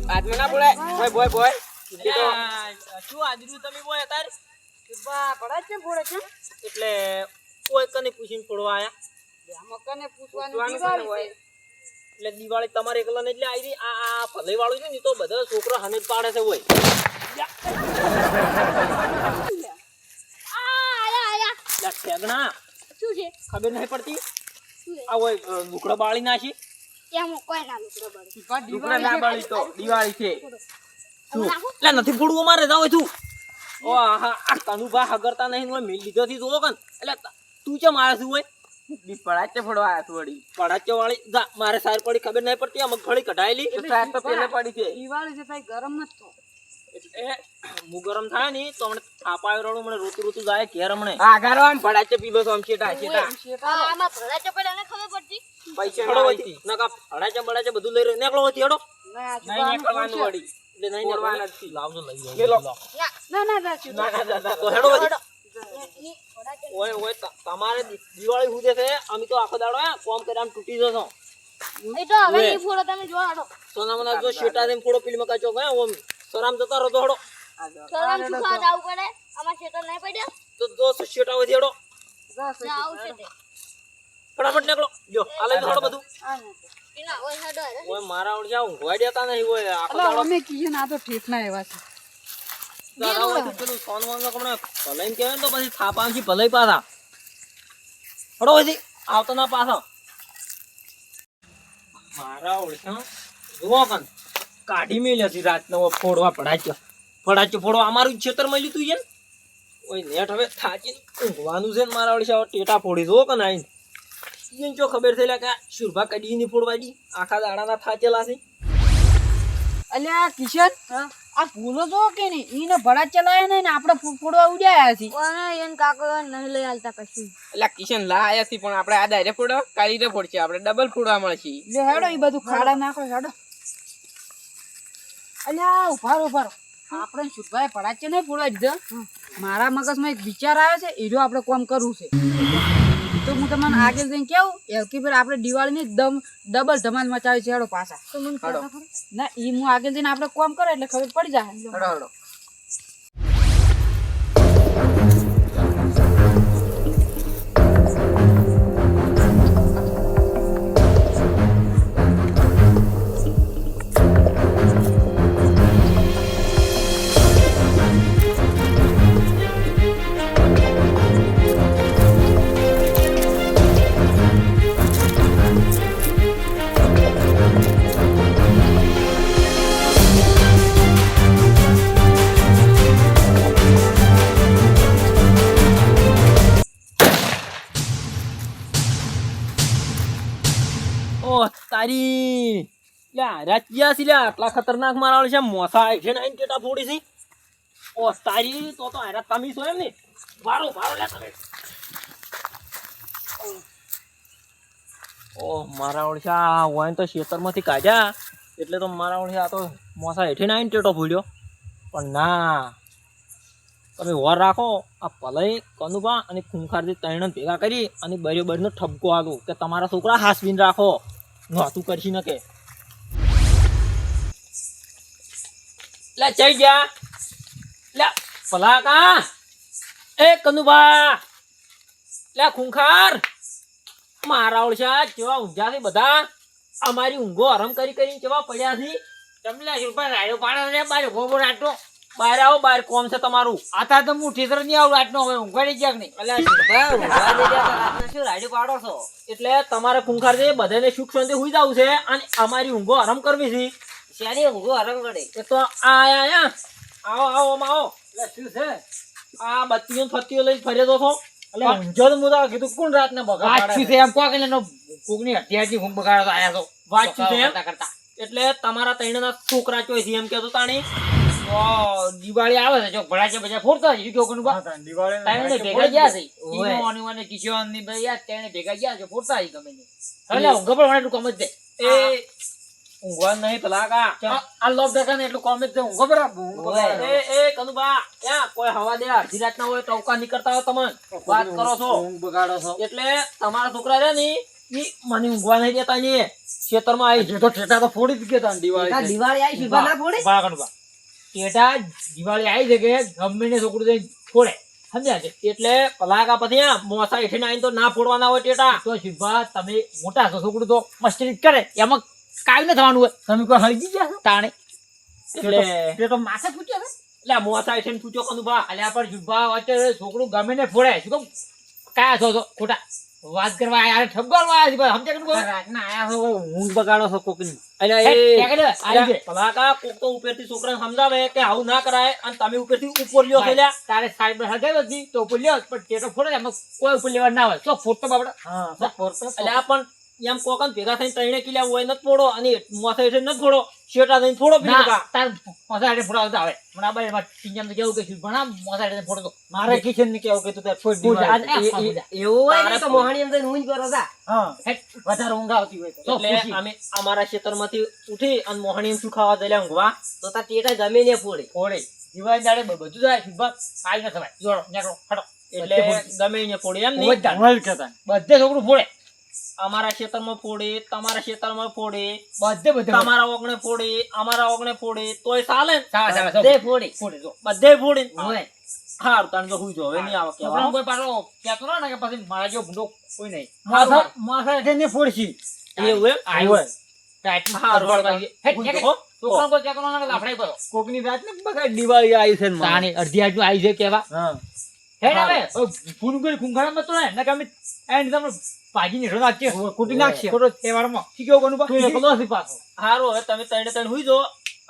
હાથમાં ના બોલાય બોય બોય શું આદરું તમે બોય તાર પડા છે ફોડે છે એટલે કોઈ કને પૂછીને ફોડવા આયા આમાં કને પૂછવાનું દિવાળી હોય એટલે દિવાળી તમારે એકલા ને એટલે આવી આ ભલે વાળું છે ને તો બધા છોકરા હને જ પાડે છે હોય ઠેગણા શું છે ખબર નહીં પડતી શું છે આ હોય લુકડા બાળી નાખી એમાં કોઈ ના લુકડો બળી ઢુકડા ના બાળી તો દિવાળી છે શું એટલે નથી ફોડવું મારે જાવ તું ઓ હા આ કનુભા હગરતા નહીં મેં લીધો થી જોવો કન એટલે તું ચમ આવે છું હોય પડાચે ફોડવા આયા તું વળી પડાચે વાળી જા મારે સાર પડી ખબર નહીં પડતી આ મગફળી કઢાયેલી તો સાહેબ તો પેલે પડી છે દિવાળી છે ભાઈ ગરમ ન થો એટલે હું ગરમ થાય ને તો હમણાં થાપાયો રડું મને રોતું જાય ઘેર હમણે હા ગારો આમ પડાચે પીબો તો આમ છેટા આમાં ભલા ચપલ એને ખબર પડતી પૈસા હડો વળી નકા ફડાચે બડાચે બધું લઈ રહ્યો નેકળો વળી હડો નહીં નીકળવાનું વળી એટલે નહીં ફોડવાના નીકળવાનું લાવજો લઈ લે લો. ના તો હેડો વળી ઓય ઓય તમારે દિવાળી હુદે છે અમે તો આખો દાડો કોમ કરે આમ તૂટી જશો એ તો હવે નહીં ફોડો તમે જો હાડો સોના મના જો શેટા દેમ ફોડો પેલી મકા ચોક ઓમ સરામ જતા રહો તો હડો સરામ સુખા જાવ પડે આમાં શેટર નહીં પડ્યા તો જો શેટા હોય હેડો જાવ છે તે ફટાફટ નીકળો જો આ લઈ હડો બધું એના ઓય હાડો ઓય મારા ઓળ જાવ ઊંઘવા દેતા નહીં હોય આખો દાડો અમે કીએ ના તો ઠીક ના એવા છે દાડા હોય તો પેલું સોન મોન નો કમણે ભલાઈ કહેવાય ને તો પછી થાપાંથી ભલાઈ પાછા હડો હોય આવતો ના પાછો મારા ઓળખા જુઓ કન કાઢી મેલ્યો છે રાતનો ફોડવા ફડાચ્યો ફોડવા અમારું ખેતર માં લીધું છે ને ઓય નેટ હવે થાચીને ઊંઘવાનું છે ને મારા ઓળખા ટેટા ફોડી જુઓ કન આઈને ઈયન ચો ખબર થઈ કે શુરભા કડી ની ફોડવા દી આખા દાડાના થાચેલા છે અલ્યા કિશન આ ફૂલો જો કે નહીં ઈને ભડા ચલાયા ને આપણે ફોડવા ઉડ્યા છે ઓને એન કાકો નહીં લઈ આલતા કશું એટલે કિશન લાયા છે પણ આપણે આ ડાયરેક્ટ ફોડો કાલી રે ફોડશે આપણે ડબલ ફોડવા મળશે લે હેડો ઈ બધું ખાડા નાખો હેડો અલ્યા ઉભારો આપણે સુભાઈ ભડાચે નહીં ફોડવા દીધો મારા મગજમાં એક વિચાર આવ્યો છે એનો આપણે કામ કરવું છે તો હું તમને આગળ જઈને કેવું કે ફેર આપણે દિવાળીની ડબલ ધમાલ મચાવી છે હેડો પાછા ના ઈ હું આગળ જઈને આપણે કામ કરે એટલે ખબર પડી જાય હડો તારી લ્યા રાજ્યા છે લ્યા આટલા ખતરનાક મારા છે મોસા છે ને આઈને ટેટા ફોડી છે ઓ તારી તો આરા તમે છો એમ ને વારો લે તમે ઓ મારા ઓળશા હોય તો ખેતરમાંથી કાઢ્યા એટલે તો મારા ઓળશા તો મોસા હેઠે ને આઈને ટેટો ફોડ્યો પણ ના તમે વર રાખો આ પલય કનુભા અને ખૂંખારથી ત્રણ ભેગા કરી અને બરોબરનો ઠપકો આલો કે તમારા છોકરા હાસવીને રાખો નહોતું કરશી ન કે લે જઈ ગયા લે ભલા કા એ કનુભા લે ખૂંખાર મારા ઓળશા કેવા ઊંઝા છે બધા અમારી ઊંઘો આરામ કરીને કેવા પડ્યા છે તમને રૂપિયા રાડ્યો પાડે બાર ગોબો રાટો બહાર આવો બહાર કોમ છે તમારું આતા તો હું ઠીસર નહીં આવું રાતનો હવે ઊંઘાડી ગયા નહીં એટલે રાડ્યો પાડો છો એટલે તમારે ખૂંખાર છે બધાને સુખ શાંતિ હુઈ જવું છે અને અમારી ઊંઘો આરામ કરવી છે શેની ઊંઘો આરામ કરે એ તો આયા આવો એટલે શું છે આ બત્તીઓ ફત્તીઓ લઈ ફરે તો છો એટલે ઊંઝો તો હું કીધું કોણ રાતને બગાડ છે એમ કહો કે કોકની હત્યાથી ઊંઘ બગાડો આયા તો વાત છે એમ કરતા એટલે તમારા ત્રણના છોકરા ચોઈ છે એમ કહેતો તાણી દિવાળી આવે છે જો ભડાચે બધા ફોડતા છે છોકરું દિવાળી ભેગા ગયા છે ઈનો અને કિશોર ની ભાઈ યાર તેને ભેગા ગયા છે ફોડતા છે ગમે ને એટલે ઊંઘ પણ મને કમ જ દે એ ઊંઘવા નહીં પેલા કા આ લોક દેખા ને એટલું કોમ જ છે ઊંઘો બરાબર એ કનુભા યા કોઈ હવા દે અડધી રાત ના હોય ટવકા નીકળતા હોય તમે વાત કરો છો ઊંઘ બગાડો છો એટલે તમારા છોકરા છે ને ઈ મને ઊંઘવા નહીં દેતા ને ખેતરમાં આવી જે તો ઠેઠા તો ફોડી જ ગયા તા દિવાળી દિવાળી આવી શુભા ના ફોડે બા કનુભા ટેટા દિવાળી આવી છે કે ગમે ને છોકરું જઈને ફોડે સમજ્યા છે એટલે પલાકા પછી આ મોસા હેઠીને આવીને તો ના ફોડવાના હોય ટેટા તો શુભા તમે મોટા છો છોકરું તો મસ્તી જ કરે એમાં કાઈ ન થવાનું હોય તમે કોઈ હળગી ગયા છો તાણે એટલે તે તો માથે પૂછ્યો છે એટલે આ મોસા હેઠીને પૂછો કનુભા અલ્યા પણ શુભા વચ્ચે છોકરું ગમે ને ફોડે શું કહું કયા છો તો ખોટા વાત કરવા આયા ઠપકારવા આયા છે સમજ્યા કે કોઈ રાતના આયા છો ઊંઘ બગાડો છો કોકની એટલે આવી પલાકા કોક તો ઉપરથી છોકરાને સમજાવે કે આવું ના કરાય અને તમે ઉપરથી ઉપર લ્યો છો લ્યા તારે સાઈડ પર હગાવી હતી તો ઉપર લ્યો પણ ટેટો ફોડે એમાં કોઈ ઉપર લેવા ના હોય તો ફોટો બાબડા હા એટલે આ પણ એમ કોકન ભેગા થઈને ત્રણે કિલ્લા હોય નથી ફોડો અને મોસા હેઠે નથી ફોડો શેટા થઈને ફોડો બીજું કા તાર મોસા હેઠે ફોડાવતા આવે પણ આ બાઈ એમાં ટીંજામ તો કેવું કે ભણા મોસા હેઠે ફોડો તો મારે કિશન ને કેવું કે તું તાર ફોડ દીવા એવું હોય ને તો મોહાણી અંદર ઊંઘ કરો તા હા વધારે ઊંઘ આવતી હોય તો એટલે અમે અમારા ખેતરમાંથી ઉઠી અને મોહણી શું ખાવા દે ઊંઘવા તો તાર ટેટા જમે ને ફોડે ફોડે દિવાળી દાડે બધું જાય શુભા આઈ ન થવાય જોડો નીકળો હટો એટલે ગમે એને ફોડી એમ બધે નહીં મોલ કહેતા બધે છોકરું ફોડે અમારા ખેતરમાં ફોડે તમારા ખેતરમાં ફોડે બધે તમારા ઓગણે ફોડે અમારા ઓગણે ફોડે તોય ચાલે ને સાવા તે ફોડે ફોડે જો બધે ફોડે હોય હારું તાણ તો હુઈ જો હવે નહીં આવે છોકરાને કેવા કોઈ પાછો કહેતો ના કે પછી મારા જેવો ભૂંડો કોઈ નહીં માથા હેઠે ને ફોડશી એવું એમ આવ્યો કોકની રાત ને બગા દિવાળી આવી છે અડધી આટલું આવી છે કેવા હા હેડ આવે ફૂન કરી ખૂંખાડામાં તો ને કે અમે એન્ડ તમને ભાજી નીકળો નાખીએ કૂટી નાખીએ. ખોટો તહેવારમાં શી કેવું કોનું તું એકલો હશી પાછો હારું હવે તમે ત્રણે ત્રણ હુઈ જો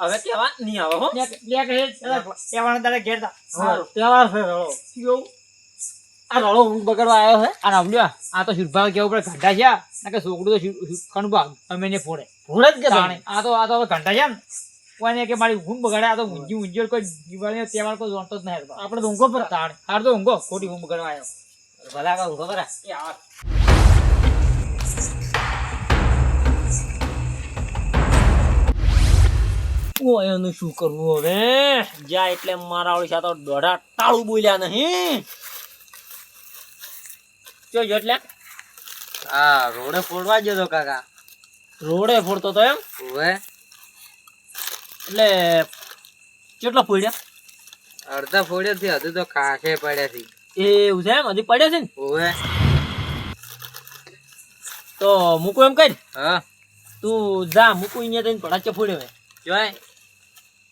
હવે કેવા નહીં આવે હો તહેવાર તારે ઘેર તા હારું તહેવાર છે રળો શી કેવું આ રળો ઊંઘ બગાડવા આવ્યો છે આ રાવલ્યો આ તો શુરભાગ કેવું પડે ઘંટા છે ના કે છોકરું તો કણભાગ અમે ને ફોડે ભૂળ જ કે તાણે આ તો હવે ઘંટા છે ને કોઈને કે મારી ઊંઘ બગાડે આ તો ઊંઘી કોઈ દિવાળીનો તહેવાર કોઈ જાણતો જ નહીં આપણે તો ઊંઘો પર તાણે હાર તો ઊંઘો ખોટી ઊંઘ બગાડવા આવ્યો ભલા કા ઊંઘો બરા એ આ એનું શું કરવું હવે જા એટલે મારા ઓળી સાથે દોઢા ટાળું બોલ્યા નહીં જો એટલે હા રોડે ફોડવા જતો કાકા રોડે ફોડતો તો એમ ઓવે એટલે કેટલા ફોડ્યા અડધા ફોડ્યા થી હજુ તો કાંઠે પડ્યા થી એવું છે એમ હજી પડ્યા છે ને ઓવે તો મૂકું એમ કઈ હા તું જા મૂકું અહીંયા જઈને ભડાચે ફોડ્યો હવે જોય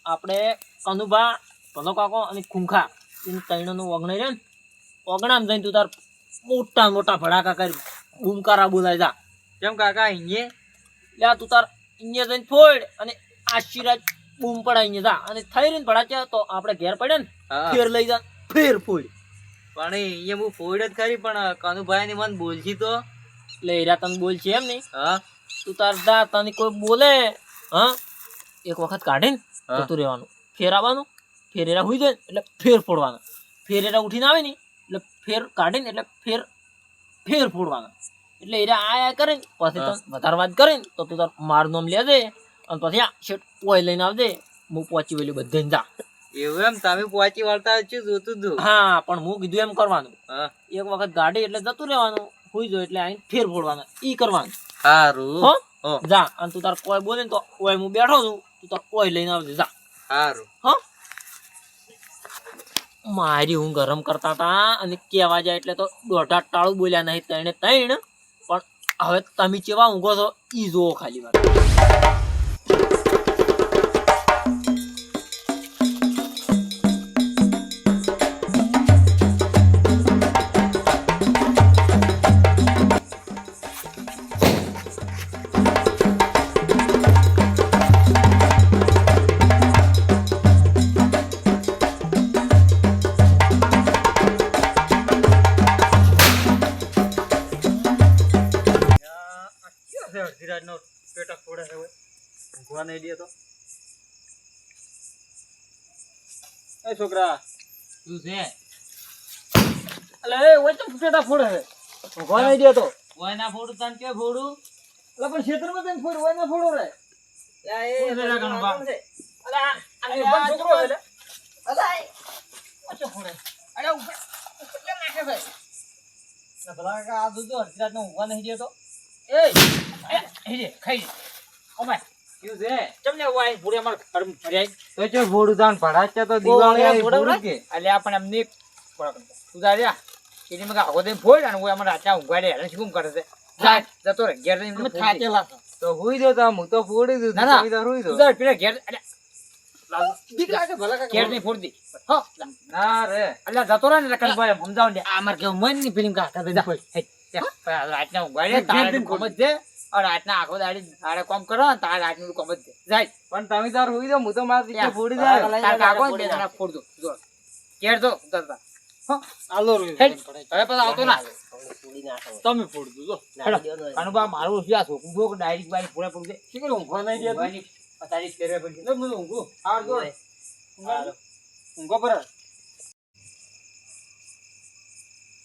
આપણે કનુભા ભલો કાકો અને ખૂંખા એને ત્રણનું ઓગણે છે ને ઓગણામાં જઈને તું તાર મોટા મોટા ભડાકા કરી બૂમકારા બોલાય જા કેમ કાકા અહીંયા લે તું તાર અહીંયા જઈને ફોડ અને આશીર્વાદ બૂમ પડાય અહીંયા જા અને થઈ રહીને ભડાચ્યા તો આપણે ઘેર પડે ને હા ફેર લઈ જા ફેર ફોડ પણ અહીંયા હું ફોડ જ ખરી પણ કનુભાઈ ની મન બોલશી તો એટલે એરા તને બોલ છે એમ નહીં હા તું તાર જા તને કોઈ બોલે હા એક વખત કાઢે ને હા. જતું રહેવાનું ફેર આવવાનું ફેર એરા હુઈ જાય એટલે ફેર ફોડવાના ફેર એરા ઉઠીને આવે ને એટલે ફેર કાઢે ને એટલે ફેર ફોડવાના એટલે એરા આ કરે ને પછી તો વધારે વાત કરે ને તો તું તાર મારું નામ લેજે અને પછી આ શેઠ ઓય લઈને આવજે હું પહોંચી વેલી બધે જા એવું એમ તમે પહોંચી વળતા છું જોતું તું હા પણ હું કીધું એમ કરવાનું હા એક વખત ગાડી એટલે જતું રહેવાનું હુઈ જો એટલે આઈને ફેર ફોડવાના ઈ કરવાનું સારું હો હો જા અને તું તાર કોઈ બોલે ને તો ઓય હું બેઠો છું તું તાર ઓય લઈને આવજે જા સારું હો મારી હું ગરમ કરતા હતા અને કહેવા જાય એટલે તો દોઢા ટાળું બોલ્યા નહીં ત્રણે ત્રણ પણ હવે તમે કેવા ઊંઘો છો ઈ જોવો ખાલી વાર અડધીરાતનો પેટા ફોડે છે ઊંઘવા નહીં દે તો એ છોકરા શું છે એટલે એ ઓય તો પેટા ફોડે છે ઊંઘવા નહીં દે તો ઓય ના ફોડું તને કે ફોડું એટલે પણ ક્ષેત્રમાં જઈને ફોડ ઓય ના ફોડો રે અલા, ગણવા. અલા, આ નિર્બંધ છોકરો છે લે. અચ્છા, ફોડે. અરે, ઉપર કેમ નાખે છે? ના, ભલા કાકા, આ દૂધ તો અડધી રાતનો ઊંઘવા નહીં દેતો. ખાઈ લે. ઓમાય, શું છે? ચમને વાય ભૂરે અમાર ઘરમાં ફર્યા. તો જો ફોડું તાન ભડાચ્યા તો દિવાળી આવી ફોડું કે અલ્યા પણ અમને એક તું તાર્યા એની મગા આખો દઈને ફોડ અને હું અમારે રાતના ઊંઘવા દે હેરાન શું કરે છે જાય જતો રે ઘેર જઈને ફોડ દે. થાકેલા છો. તો હુઈ દો તો હું તો ફોડી દીધું ના, ના. તમે તો હુઈ દો તું તાર પેલા ઘેર અલ્યા બીક લાગે ભલા કાકા. ઘેર નહીં ફોડ દે હો ના રે અલ્યા જતો રહે ને કનભાઈ સમજાવ દે આ માર કેવું મન ની ફિલ્મ કાઢતા દે રાતના ઊંઘવા દે તારે કોમ જ દે અને રાતના આખો દાડી તારે કોમ કરો ને તારે રાતનું કોમ જ દે જાય પણ તમે તાર હુઈ દો હું તો મારી રીતે ફોડી જાય તાર કાકો ને બે જણા ફોડ દો જો ઘેર તો ઉતરતા આલો રે. હેડ. હવે પાછો આવતો ના તમે ફોડ દો જો. અનુભવ મારું શું આ છોકરું જો ડાયરેક્ટ બારી પૂરા પૂરું છે શી કરે ઊંઘવા નહીં દેતું? ઊંઘવાની તારીખ ફેરવે પડી લે, હું ઊંઘું. આ જો. ઊંઘો પર.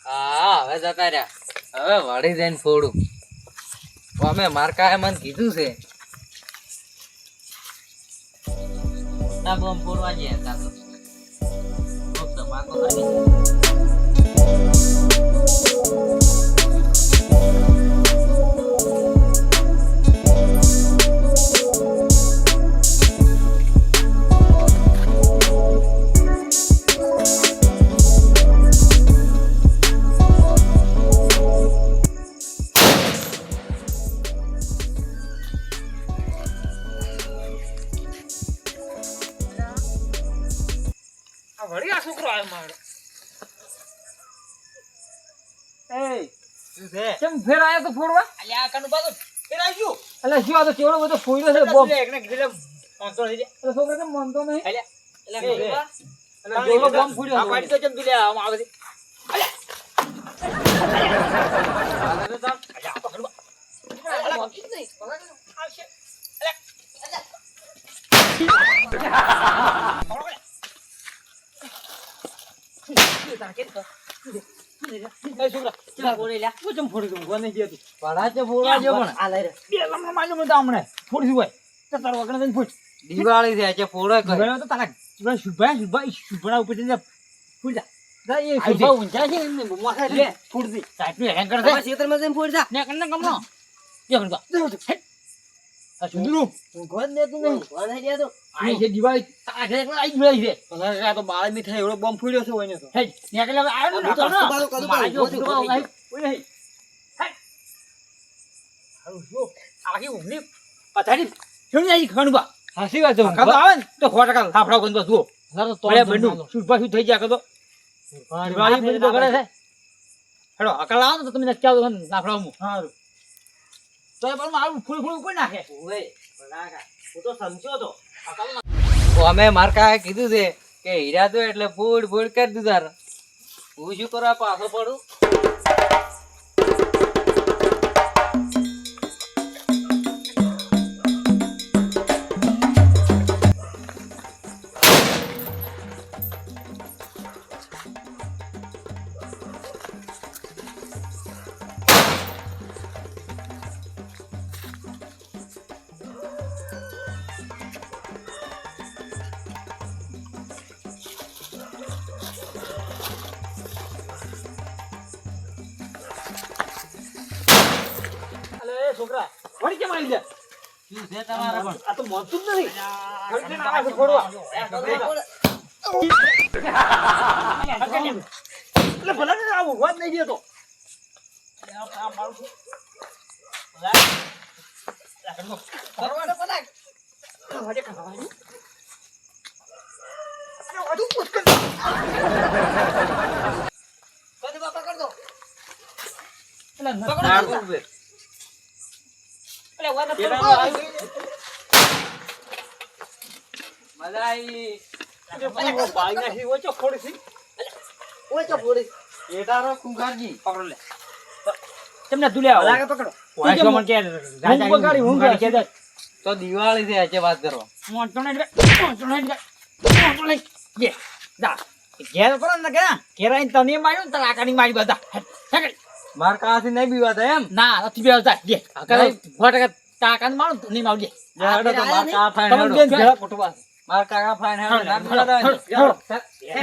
હા હવે જતા રહ્યા હવે વળી જઈને ફોડું અમે મારકાએ મને કીધું છે ના બોમ ફોડવા જઈએ તા તો તમાકો કરી આ વળી આ છોકરો આવ્યો મારો. એ શું છે? કેમ ફેર આયો તો ફોડવા અલ્યા કનુ બાજુ ફેરાઈ ગયો. એટલે શું આ તો કેવડો બધો ફોડ્યો છે બોમ લે, એકને કીધું લે, પાંચસો લઈ લે. એટલે છોકરા કેમ માનતો નહીં અલ્યા, એટલે એ, કેવડો કેવડો બોમ ફોડ્યો આ પાડી તો ચમ લે આમ આવે છે. એ છોકરા, ચમ ફોડી લે. હું ચમ ફોડી દઉં, ઊંઘવા નહીં દેતું. ભડાચે ફોડવા જો પણ આ લઈ રે. બે લમણો માન્યો મને તો હમણે ફોડી હોય તો તારો વગર જઈને ફૂટ દિવાળી છે આજે ફોડો કઈ ગયો તો તારા પેલા શુભા ઉપર જઈને ફૂટ જા જા એ આ શુભા ઊંચા છે ને, માથે લે લે. ફૂટ દી સાઈડ હેંગ કરે છે ખેતરમાં જઈને ફોડી જા. ને કન્ને કમનો એ કણ આ સુંદરુ ઊંઘવા જ દેતું નહીં. ઊંઘવા નહીં દેતું. આ છે દિવાળી તારા ઘરે એકલા આઈ દિવાળી છે ભલા કાકા, આ તો બાળ મીઠાઈ એવડો બોમ્બ ફોડ્યો છે ઓયને તો. હે ને કે આવ્યો ને કદું પાડો, કદું પાડો. માજો ગોતી, ગોતી. આઈ ઓય હે હારું જો આખી ઊંઘની પથારી છોડી આવી ખણબા હાસી વાત છે કદો આવે ને તો 100% થાફડા ગંદો જુઓ બળે બંડુ શુભા શું થઈ ગયા કદો દિવાળી બધી તો કરે છે હેડો અકલ આવો ને તો તમે નક્કી આવો ને થાફડા હું હારું. તો એ પણ મારું ફૂલ ફૂલ ઉપર નાખે ઓય, ભલા કાકા, હું તો સમજ્યો તો. અમે મારકાએ કીધું છે કે હીરા તો એટલે ફૂડ ફૂડ કરી દીધું તાર હું શું કરવા પાછો પડું અલે એ છોકરા, વળી કેમ આવી લે? શું છે તમારે પણ આ તો મોનસૂન નથી. વળી કેમ આવે છે ફોડવા? એટલે ભલા કાકા, આ ઊંઘવા જ નહીં દેતો. આ મારું શું? ભલા, ભલા. વળી ખાવાનું. અરે વધુ પૂછ કર. કદી બાપા કર દો. નાખું છે. એટલે વાના પેલા ફોડવા. આવી. મજા આવી અરે ભલા, બાળી નાખી. ઓય ચો ફોડી છે. ઓય ચો ફોડી. એટારો કુંભારજી પકડો લે તમને તું લે આવો ભલા કાકા પકડો. વાય તો મને કે ઊંઘ બગાડી, ઊંઘ બગાડી કે દે તો દિવાળી છે આજે વાત કરવા મોટો નહીં જે જા ઘેર પર ને કે ઘેર આઈને તને માર્યું ને તારા આકાની મારી બધા હેકડ માર કાથી નહીં બીવાતા એમ ના નથી બેવતા જે કરે 100% તાકાને મારું તને મારું જે હેડો તો માર કાકા ફાઈન તમને હેડો. બેન ભેળા કુટવા છે. માર કાકા ફાઈન હેડો. ના હેડો, બોલાવે. હેડો, હેડો.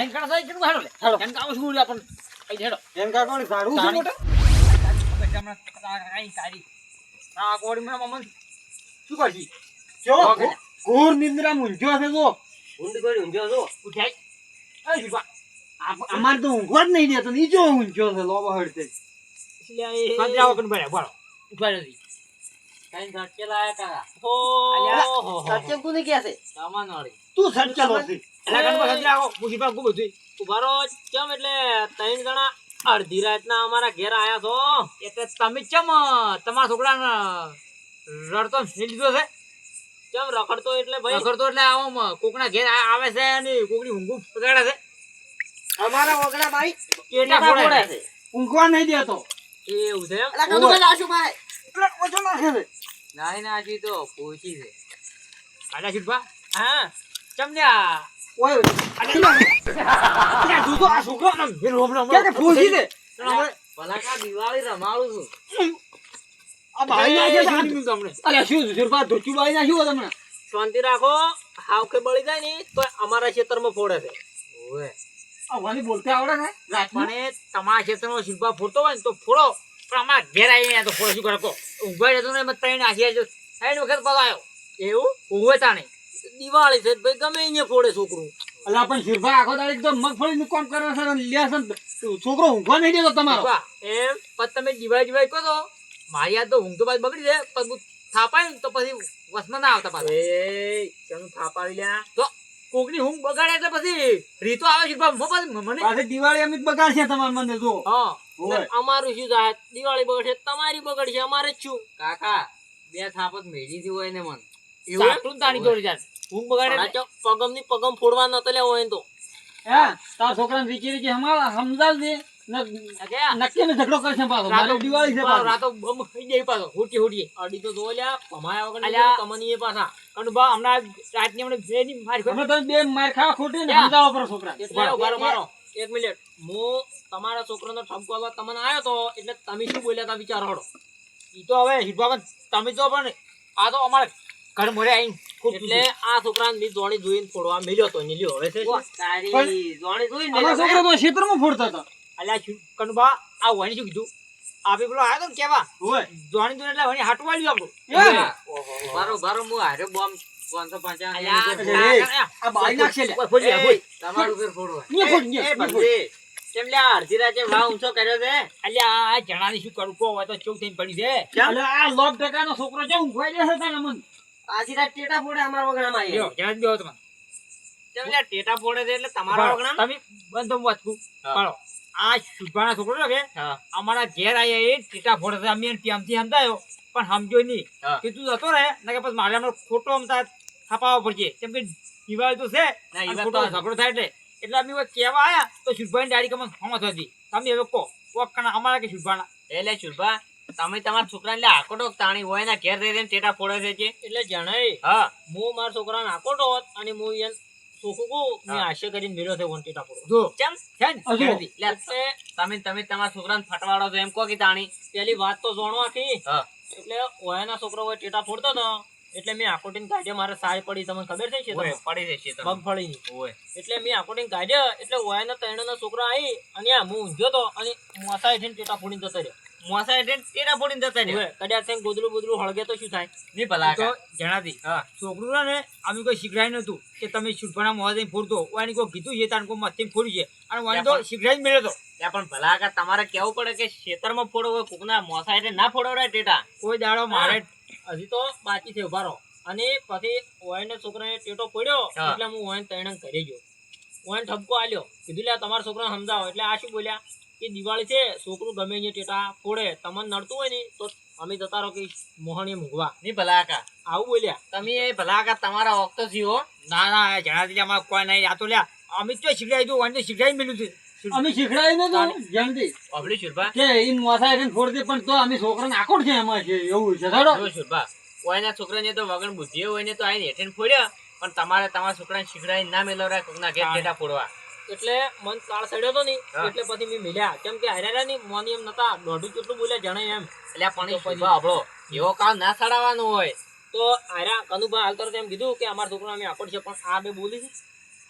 એમ કરો તો કેટલું હાલો લે હેડો. એમ કામ શું આપણને કઈ હેડો એમ કાકોની ઝાડુ છે મોટા? આ કોડીમાં મમ્મી શું કરશી? જો, ઘોર નિંદ્રા મૂંઝ્યો છે જો. ઉઠાઈ એ જીવા અમારે તો ઊંઘવા જ નહીં દેતો. નીચો ઊંઘ્યો છે લોબો હડતે. સંજ્ઞા વગર ભરે બોલો ઉઠાઈ જતી કઈ ધટકે લાયા કાકા. સામાન વાળી. તું સચ્ચલો છે. એલા ગણપત સંજ્ઞા આવો પૂછી પા ગુબ હતી ઉભારો કેમ એટલે ત્રણ જણા અડધી રાતના અમારા ઘેર આયા છો એટલે તમે ચમ તમારા છોકરાને રડતો મેલી દીધો છે કેમ રખડતો એટલે ભાઈ રખડતો એટલે આવો કોકના ઘેર આવે છે અને કોકની ઊંઘ બગાડે છે અમારા ઓગણા ભાઈ કેટલા ફોડે છે ઊંઘવા નહીં દેતો. એવું છે એમ ઓછો નાખે છે. નાઈ નાખી તો પૂછી છે. આલા શિલ્પા હા ચમન્યા ઓય, તું તો આ છોકરો ક્યાં કે ફૂસી છે? ભલાકા દિવાળી રમાડું છું. આ બાળી નાખે છે. તમને અલ્યા શું છે? શેરપા ધોચું બાળી નાખ્યું હોય તમને? શાંતિ રાખો હાવ કે બળી જાય ને તો અમારા ખેતરમાં ફોડે છે ઓવે. આ વાની બોલતા આવડે ને? રાતમાં? પણ એ તમારા ખેતરમાં શિલ્પા ફોડતો હોય ને તો ફોડો પણ અમારા ઘેર આવીને તો ફોડો શું કરે કહો ઊંઘવા જતો ને એમાં ત્રણ નાખી આવજો 3 વખત પાછો આવ્યો એવું ઊંઘવે તા નહીં દિવાળી છે ભાઈ ગમે અહીંયા ફોડે છોકરું અલ્યા પણ શેરપા આખો દાડી તો મગફળીનું કામ કરે છે ને લે છે ને છોકરો ઊંઘવા નહીં દેતો તમારો. વાહ, એમ પછી તમે દિવાળી કહો તો મારી યાદ તો ઊંઘ તો પાછી બગડી જાય પછી થાપાય ને તો પછી વસમાં ના આવતા પાછા એ કેનું થાપાવી લ્યા તો કોકની ઊંઘ બગાડે એટલે પછી રીતો આવે છે મને પાછી દિવાળી અમે જ બગાડશે તમારા મને જો. હા ઓય. અમારું શું થાય દિવાળી બગડશે તમારી બગડશે અમારે જ શું કાકા બે થાપત મેલી થી હોય ને મન. સાટું તાણી જોડી જાય ઊંઘ બગાડે પગમ ની પગમ ફોડવા નતો લેવો હોય તો હે તારા છોકરાને રીચી સમજાવજે. નક્કી ને ઝઘડો કરશે પાછો. મારી દિવાળી છે પાછી. રાતો બમ થઈ જાય પાછો હુટી અડી તો જોલ્યા ભમાયા વગર તમને એ પાછા કનુભા હમણાં રાતની હમણાં બે ની મારી અમે તમે બે માર ખાવા ખોટી ને સમજાવો પડે છોકરા. એટલે ઉભારો મારો 1 મિનિટ હું તમારા છોકરાનો ઠપકો આપવા તમને આવ્યો તો એટલે તમે શું બોલ્યા તા વિચારો હડો ઈ તો હવે હિરબાબન તમે તો પણ આ તો અમારે ઘર મોરે આવીને એટલે આ છોકરાને મી જોણી જોઈને ફોડવા મેલ્યો તો ને લ્યો હવે છે શું? તારી જોણી જોઈ ને. અમારા છોકરા તો ક્ષેત્રમાં ફોડતા હતા. અલ્યા શું કનુભા આ વણી શું કીધું આપે પેલો આવ્યો તો ને કેવા ઓય. જોણી જોઈને એટલે વણી હાટવા લ્યો આપણું એ, બારો બારો હું હાર્યો બોમ્બ 555 અલ્યા આ બાળી નાખશે લે. ફોડી લે ફોડી તમારું ઘર ફોડવા. અહીંયા ફોડ, અહીંયા ફોડ. કેમ લ્યા અડધી રાતે ભાવ ઊંચો કર્યો છે? અલ્યા આ જણાની શું કરું કો હોય તો ચૌક થઈને પડી છે અલ્યા આ લોક ટકાનો છોકરો છે ઊંઘવાઈ જશે તારા મન. આજી રાત ટેટા ફોડે અમાર વગણામાં લ્યો જણા બેહો તમે કેમ લ્યા ટેટા ફોડે છે એટલે તમારા વગણામાં? તમે બંધ વાંચવું હા. પાડો આ શુભાના છોકરો છે કે હા. અમારા ઘેર આયા એ ટીટા ફોડે છે અમે એને પ્યામથી સમજાયો પણ સમજો નહીં હા. કે તું જતો રહે ને કે પછી મારે હમણાં ખોટો અમતા થપાવવો પડશે કેમ કે દિવાળી તો છે ના, ઈ અને વાત ખોટો તો ઝઘડો થાય એટલે અમે હવે કહેવા આયા તો શુભાની દાડી કમન હમત હતી તમે હવે કહો વખણા અમારા કે શુભાના એટલે શુભા તમે તમારા છોકરાને લે આકોટો તાણી હોય ને ઘેર રહીને ટેટા ફોડે છે કે? એટલે જણાય હા હું મારા છોકરાને આકોટો હોત અને હું એને સોખું કહું મેં આશા કરીને મેળ્યો છે ટીટા ફોડો જો કેમ છે ને હજુ. જણાતી. લે, તમે તમારા છોકરાને ફટવાડો છો એમ કહો કે તાણી. પેલી વાત તો જાણો આખી હા. એટલે ઓયાના છોકરો હોય ટેટા ફોડતો હતો એટલે મેં આકોટીને કાઢ્યો મારે સારી પડી તમને ખબર છે ઓય, પડી રહેશે તમે. મગફળીની ઓય. એટલે મેં આકોટીને કાઢ્યો એટલે ઓયાના ત્રણના છોકરા આવી અને આ હું ઊંઝ્યો તો અને મોસા હેઠીને ટેટા ફોડીને જતો રહ્યો મોસા એટલે ટેટા ફોડીને જતા રહ્યા. હવે કદાચ થઈને ગોદડું બોદડું હળગે તો શું થાય નહીં ભલા તો કાકા. જણાતી હા. છોકરું છે ને અમે કોઈ શીખડાયું નતું કે તમે શુભના મોં જઈને ફોડતો ઓયાની કોઈ કીધું છે તારે કોઈ મસ્તી ફોડી છે અને ઓયાને તો શીખડાઈ જ મેળ્યો તો ત્યાં પણ ભલા કાકા તમારે કેવું પડે કે ખેતરમાં ફોડો હોય કોકના મોસા એટલે ના ફોડો રે ટેટા. કોઈ દાડો મારે હજી તો બાકી છે ઉભા રહો અને પછી ઓયાના છોકરાને ટેટો પડ્યો હા. એટલે હું ઓયાને તૈણાં ઘરે ગયો ઓયાને ઠપકો આલ્યો કીધું લે તમારા છોકરાને સમજાવો એટલે આ શું બોલ્યા કે દિવાળી છે છોકરું ગમે અહીંયા ટેટા ફોડે તમને નડતું હોય ને તો અમે જતા રહો કે મોહણીએ મૂકવા નહીં ભલા કાકા. આવું બોલ્યા તમે એ ભલા કાકા તમારા વખત જીવો. ના ના જણાતી અમારે કોઈ નહીં આ તો લ્યા અમે તો શીખડાઈ દઉં વાંધો શીખડાઈ મેળ્યું છે અમે શીખડાય ને તો જલ્દી અબલી શુભા કે ઈન મોસા હેઠીને ફોડ દે પણ તો અમે છોકરાને આકોટ છે એમાં છે એવું છે ધડો. જો શુભા ઓયના છોકરાને તો વગણ બુદ્ધિ હોય ને તો આઈને હેઠેને ફોડ્યા પણ તમારે તમારા છોકરાને શીખડાઈને ના મેલવરાય કોકના ઘેર ટેટા ફોડવા. એટલે મન કાળ સડ્યો હતો ને હા. એટલે પછી મેં મિલ્યા કેમ કે હાર્યા ની મોની એમ નતા દોઢું કેટલું બોલ્યા જણાય એમ એટલે પણ એ શુભા આપણો એવો કાળ ના સડાવવાનો હોય તો આર્યા કનુભા હાલ તરત એમ કીધું કે અમારા છોકરા અમે આકડ છે પણ આ બે બોલી છે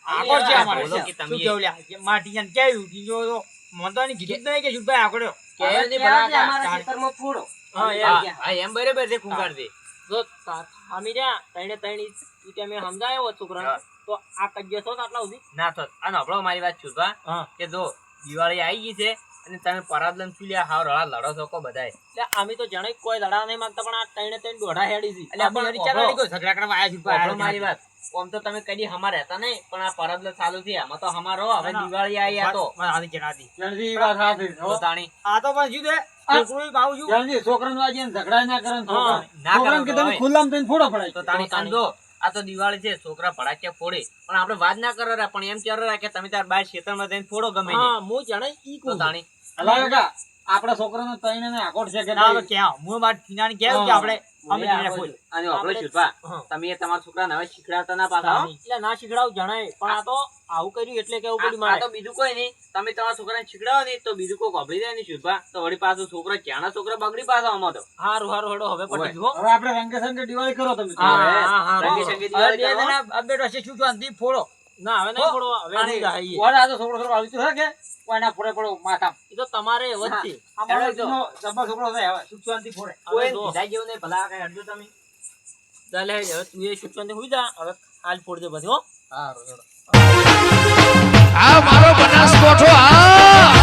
આગળ છે અમારે બોલો કે તમે શું કેવું લ્યા કે માટીયાને કેવું કીધું તો મને તો આની કીધું જ નહીં કે શુભભાઈ આકડ્યો કહેવાય નહીં, કહેવાય પણ અમારા આ- ખેતરમાં ફૂડો. હા હા, યાર હા, એમ બરાબર છે ખૂંખારજી. જો અમે રહ્યા તઈને તઈને ઈ ટાઈમે સમજાયો હોત છોકરાને હા. તો આ કજ્જો થોત આટલા સુધી ના થોત. અને હભળો મારી વાત છુપા હા કે જો દિવાળી આવી ગઈ છે અને તમે પરાદ લઈને શું લ્યા હાવ રળા લડો છો કો બધાય. એટલે અમે તો જાણે કોઈ લડા નહીં માંગતા પણ આ તઈને તઈને દોઢા હેડી છે એટલે આપણે આપણે ચાલો હભળો. ઝઘડા કરવા આયા છુભભાઈ હભળો મારી વાત. આમ તો તમે કદી હમા રહેતા નહીં પણ આ પરદ ચાલુ છે આમાં તો હમારો હવે ના, ના. દિવાળી આવી આ તો આદી કે નાદી જલ્દી વાત સાચી છે, હો. તો તાણી આ તો પણ શું છે છોકરું ભાવ છું જલ્દી છોકરાને વાજીને ઝઘડા ના કરે ને છોકરા. ના કરો છોકરાને કે તમે હવે. ખુલ્લામાં થઈને ફોડો પડાય. તો તાણી સમજો આ તો દિવાળી છે છોકરા ભડાક્યા ફોડે પણ આપણે વાત ના કરો રે પણ એમ ચાલો રે કે તમે તાર બાર ખેતરમાં જઈને ફોડો ગમે તે. હા હું જાણે ઈ તો કહું તાણી અલા કાકા, આપણા છોકરાને તઈને ને આકોટ છે કે ના તો નહીં? ક્યાં હું મારી ટીનાને કહેવું કે આપણે અમે ઓલે ટીના આ ફોડ અને આપણે શુભા હા. તમે એ તમારા છોકરાને હવે શીખડાવતા ના પાછા હો. એટલે ના શીખડાવું જણાય પણ આ તો આવું કર્યું એટલે કેવું પડ્યું આ મારે તો બીજું કોઈ નહીં તમે તમારા છોકરાને શીખડાવો નહીં તો બીજું કોઈ ગભરી જાય નહીં શુભા તો વળી પાછું છોકરા ક્યાંના છોકરા બગડી પાછા આમાં તો હારું હારું હેડો હવે પટી ગયું હો. હવે આપણે રંગે સંગે દિવાળી કરો તમે. હા, હા, હા, રંગે હા. સંગે હવે દિવાળી બે કરો. જણા અપડેટ હશે શું શાંતિ ફોડો ના હવે નહીં પડો હવે અને હું જાઈએ. ઓલા આ તો છોકરો છોકરો આવી છે કે કોઈના ફોડે પડો માથા. એ તો તમારે એવો જ છે અમારો હેડો જો. જૂનો જબ્બા છોકરો છે, હવે સુખ શાંતિ ફોડે. હવે કોઈ જો. બીજા જેવું નહીં ભલા કઈ હટજો તમે. ચાલે હવે તું એ શિક્ષણ હુઈ જા હવે હાલ ફોડજે બધું હો સારું, હેડો. આ મારો બનાસકોઠો આ